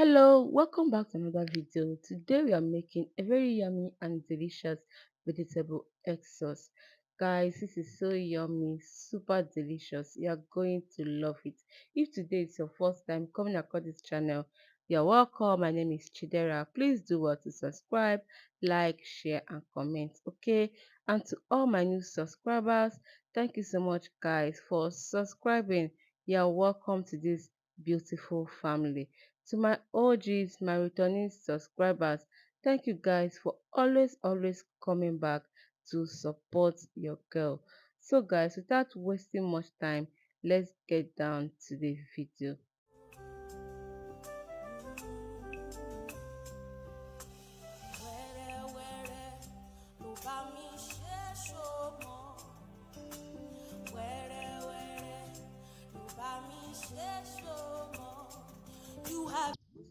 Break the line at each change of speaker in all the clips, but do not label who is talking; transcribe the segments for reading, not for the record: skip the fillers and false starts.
Hello, welcome back to another video. Today we are making a very yummy and delicious vegetable egg sauce. Guys, this is so yummy, super delicious. You are going to love it. If today is your first time coming across this channel, you're welcome. My name is Chidera. Please do well to subscribe, like, share, and comment. Okay, and to all my new subscribers, thank you so much, guys, for subscribing. You're welcome to this beautiful family. To my OGs, my returning subscribers, thank you guys for always coming back to support your girl. So guys, without wasting much time, let's get down to the video.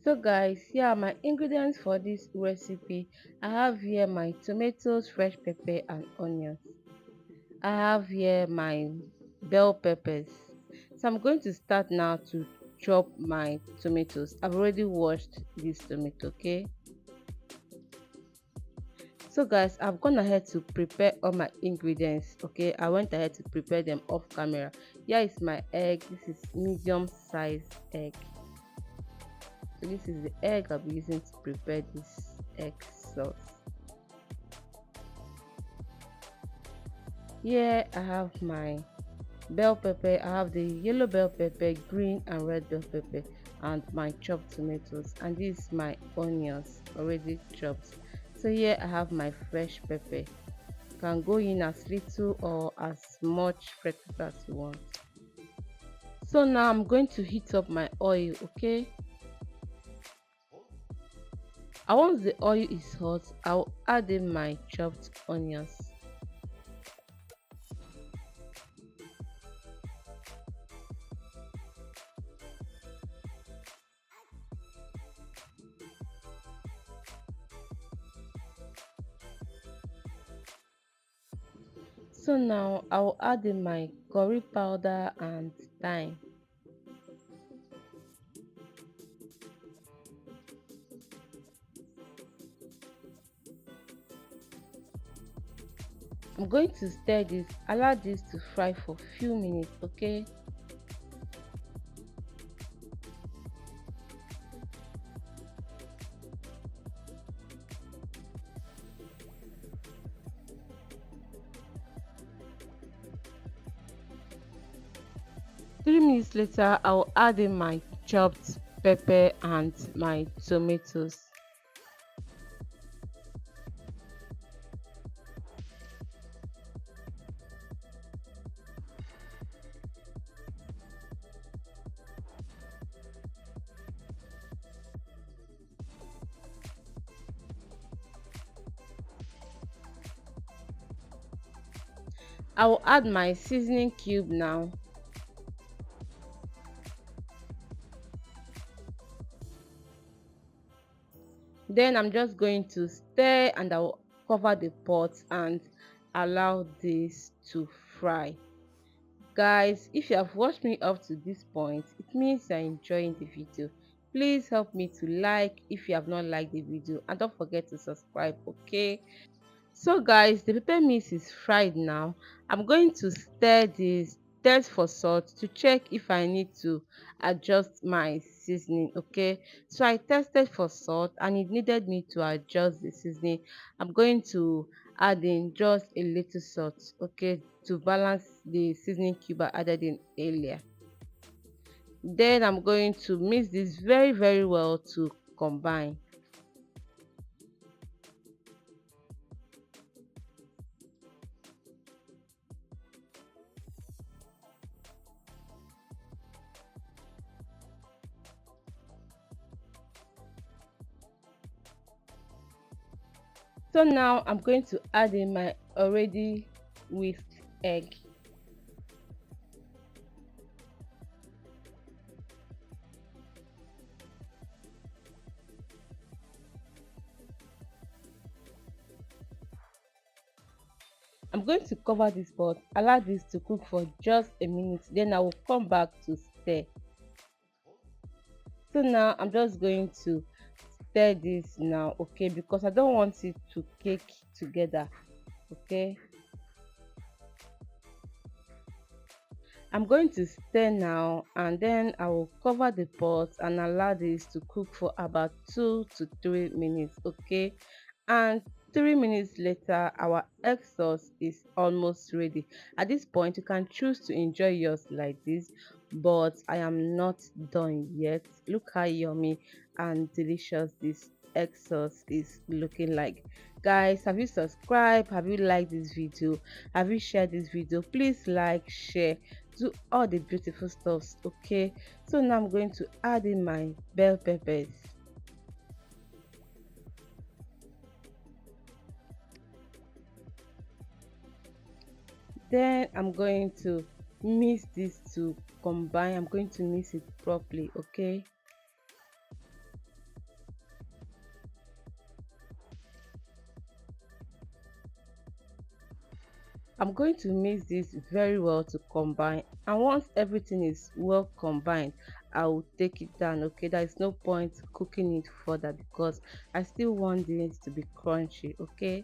So guys, here are my ingredients for this recipe. I have here my tomatoes, fresh pepper, and onions. I have here my bell peppers. So I'm going to start now to chop my tomatoes. I've already washed this tomato, okay? So guys, I've gone ahead to prepare all my ingredients, okay? I went ahead to prepare them off camera. Here is my egg. This is medium size egg. So this is the egg I'll be using to prepare this egg sauce. Here I have my bell pepper. I have the yellow bell pepper, green and red bell pepper, and my chopped tomatoes, and this is my onions already chopped. So here I have my fresh pepper. You can go in as little or as much fresh pepper as you want. So now I'm going to heat up my oil, okay? And once the oil is hot, I'll add in my chopped onions. So now I'll add in my curry powder and thyme. I'm going to stir this, allow this to fry for a few minutes, okay? Three minutes later, I'll add in my chopped pepper and my tomatoes. I will add my seasoning cube now. Then I'm just going to stir and I will cover the pot and allow this to fry. Guys, if you have watched me up to this point, it means you're enjoying the video. Please help me to like if you have not liked the video, and don't forget to subscribe, okay? So guys, the pepper mix is fried now. I'm going to stir this, test for salt to check if I need to adjust my seasoning, okay? So I tested for salt and it needed me to adjust the seasoning. I'm going to add in just a little salt, okay, to balance the seasoning cube I added in earlier. Then I'm going to mix this very well to combine. So now I'm going to add in my already whisked egg. I'm going to cover this pot, allow this to cook for just a minute, then I will come back to stir. So now I'm just going to stir this now, okay, because I don't want it to cake together. Okay, I'm going to stir now, and then I will cover the pot and allow this to cook for about 2 to 3 minutes. Okay, and 3 minutes later our egg sauce is almost ready. At this point you can choose to enjoy yours like this, but I am not done yet. Look how yummy and delicious this egg sauce is looking like. Guys, have you subscribed? Have you liked this video? Have you shared this video? Please like, share, do all the beautiful stuffs. Okay, so now I'm going to add in my bell peppers. Then I'm going to mix this to combine. I'm going to mix it properly. Okay, I'm going to mix this very well to combine, and once everything is well combined I will take it down. Okay, there is no point cooking it further because I still want this to be crunchy. Okay,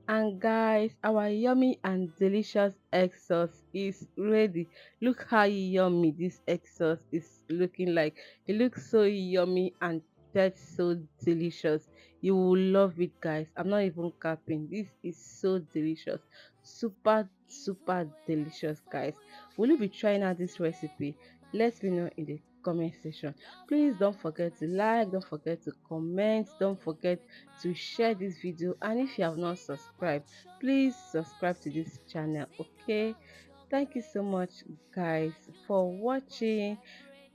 and guys, our yummy and delicious egg sauce is ready. Look how yummy this egg sauce is looking like. It looks so yummy and tastes so delicious. You will love it, guys. I'm not even capping. This is so delicious. Super, super delicious, guys. Will you be trying out this recipe? Let me know in the comment section. Please don't forget to like, don't forget to comment, don't forget to share this video, and if you have not subscribed, please subscribe to this channel. Okay, thank you so much, guys, for watching.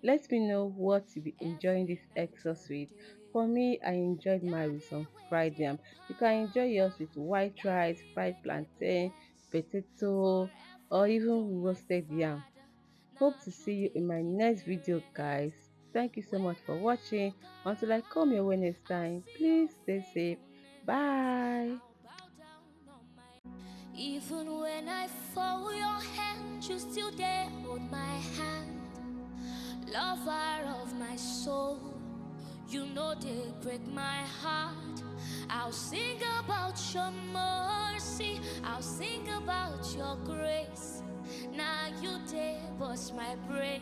Let me know what you be enjoying this exercise with. For me, I enjoyed my with some fried yam. You can enjoy yours with white rice, fried plantain, potato, or even roasted yam. Hope to see you in my next video, guys. Thank you so much for watching. Until I come your way next time, please stay safe. Bye.
Even when I fall, your hand, you still there, hold my hand. Lover of my soul, you know they break my heart. I'll sing about your mercy, I'll sing about your grace. Now you dare bust my brain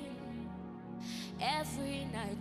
every night.